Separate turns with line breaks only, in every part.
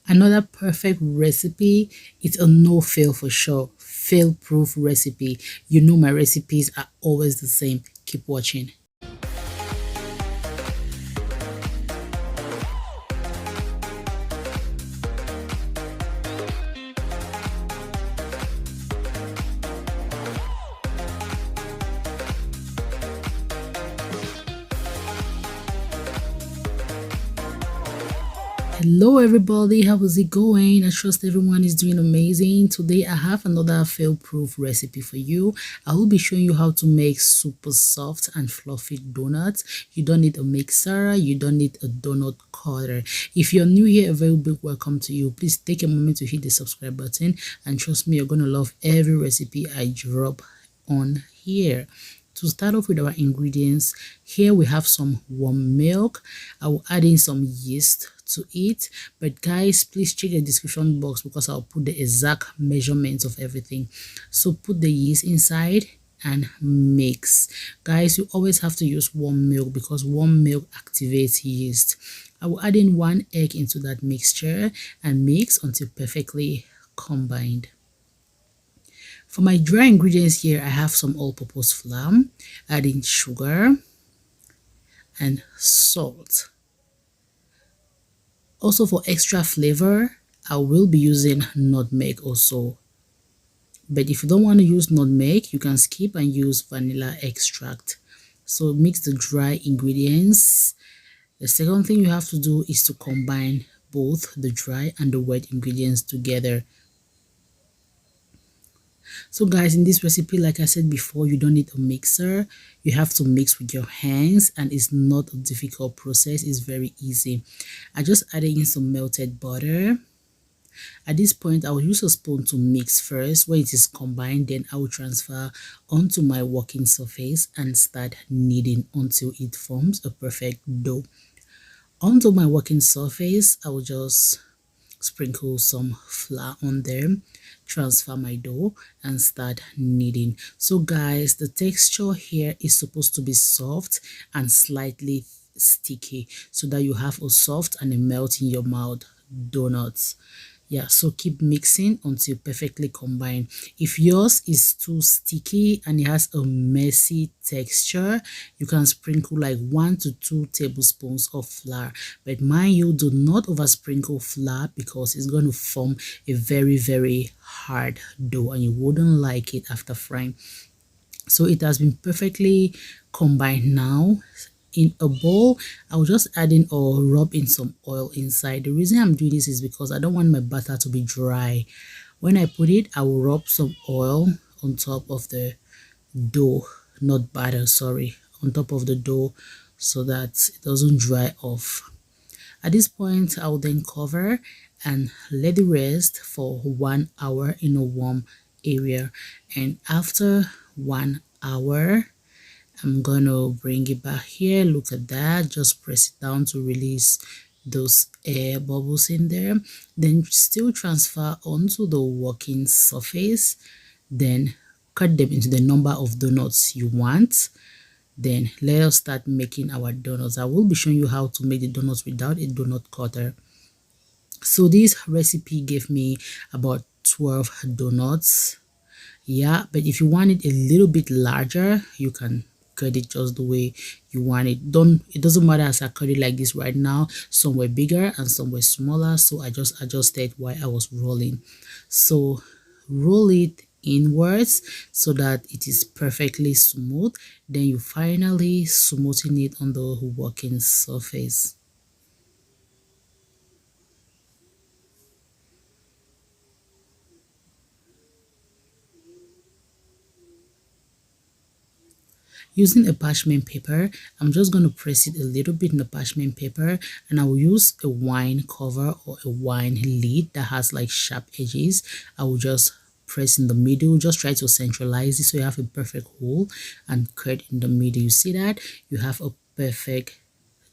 Another perfect recipe, it's a no fail for sure, fail proof recipe. You know my recipes are always the same. Keep watching. Hello everybody, how is it going? I trust everyone is doing amazing. Today I have another fail proof recipe for you. I will be showing you how to make super soft and fluffy donuts. You don't need a mixer, you don't need a donut cutter. If you're new here, a very big welcome to you. Please take a moment to hit the subscribe button, and trust me, you're gonna love every recipe I drop on here. To start off with our ingredients, here we have some warm milk. I will add in some yeast to it, but guys, please check the description box because I'll put the exact measurements of everything. So put the yeast inside and mix. Guys, you always have to use warm milk because warm milk activates yeast. I will add in 1 egg into that mixture and mix until perfectly combined. For my dry ingredients here, I have some all-purpose flour, adding sugar and salt. Also, for extra flavor, I will be using nutmeg also. But if you don't want to use nutmeg, you can skip and use vanilla extract. So mix the dry ingredients. The second thing you have to do is to combine both the dry and the wet ingredients together. So guys, in this recipe, like I said before, you don't need a mixer. You have to mix with your hands, and it's not a difficult process. It's very easy. I just added in some melted butter. At this point, I will use a spoon to mix first. When it is combined, then I will transfer onto my working surface and start kneading until it forms a perfect dough. Onto my working surface, I will just sprinkle some flour on there, transfer my dough and start kneading. So guys, the texture here is supposed to be soft and slightly sticky so that you have a soft and a melt in your mouth donuts. Yeah, so keep mixing until perfectly combined. If yours is too sticky and it has a messy texture, you can sprinkle like 1 to 2 tablespoons of flour. But mind you, do not over sprinkle flour because it's going to form a very hard dough and you wouldn't like it after frying. So it has been perfectly combined now. In a bowl, I'll just add in or rub in some oil inside. The reason I'm doing this is because I don't want my batter to be dry. When I put it, I will rub some oil on top of the dough, not batter, sorry, on top of the dough so that it doesn't dry off. At this point, I will then cover and let it rest for 1 hour in a warm area. And after 1 hour, I'm gonna bring it back here. Look at that. Just press it down to release those air bubbles in there. Then still transfer onto the working surface. Then cut them into the number of donuts you want. Then let us start making our donuts. I will be showing you how to make the donuts without a donut cutter. So this recipe gave me about 12 donuts. Yeah, but if you want it a little bit larger, you can cut it just the way you want it. It doesn't matter as I cut it like this right now. Some were bigger and some were smaller, so I just adjusted while I was rolling. So roll it inwards so that it is perfectly smooth. Then you finally smoothen it on the working surface. Using a parchment paper, I'm just going to press it a little bit in the parchment paper, and I will use a wine cover or a wine lid that has like sharp edges. I will just press in the middle, just try to centralize it so you have a perfect hole and cut in the middle. You see that? You have a perfect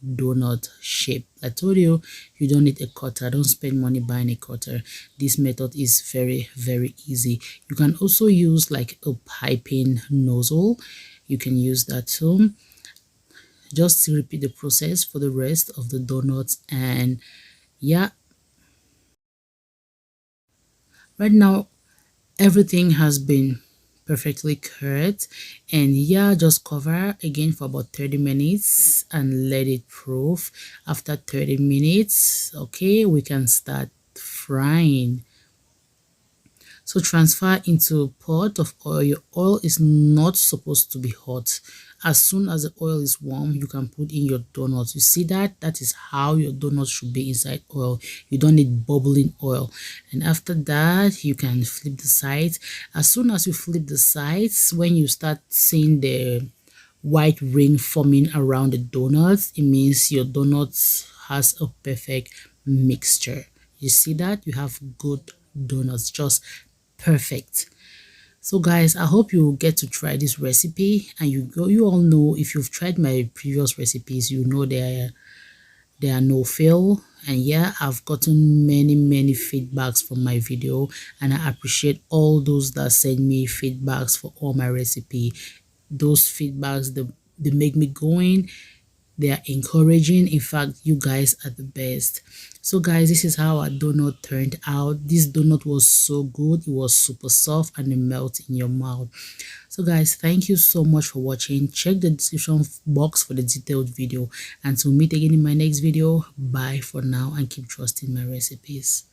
donut shape. I told you, you don't need a cutter. Don't spend money buying a cutter. This method is very easy. You can also use like a piping nozzle. You can use that too. Just repeat the process for the rest of the donuts, and yeah, Right now everything has been perfectly cured, and yeah, just cover again for about 30 minutes and let it proof. After 30 minutes, okay, we can start frying. So transfer into pot of oil. Your oil is not supposed to be hot. As soon as the oil is warm, you can put in your donuts. You see that? That is how your donuts should be inside oil. You don't need bubbling oil. And after that, you can flip the sides. As soon as you flip the sides, when you start seeing the white ring forming around the donuts, it means your donuts has a perfect mixture. You see that? You have good donuts, just perfect. So guys, I hope you get to try this recipe, and you all know, if you've tried my previous recipes, you know there are no fail. And yeah, I've gotten many feedbacks from my video, and I appreciate all those that send me feedbacks for all my recipe. Those feedbacks, they make me going. They are encouraging. In fact, you guys are the best. So guys, this is how our donut turned out. This donut was so good. It was super soft and it melts in your mouth. So guys, thank you so much for watching. Check the description box for the detailed video, and to meet again in my next video. Bye for now, and keep trusting my recipes.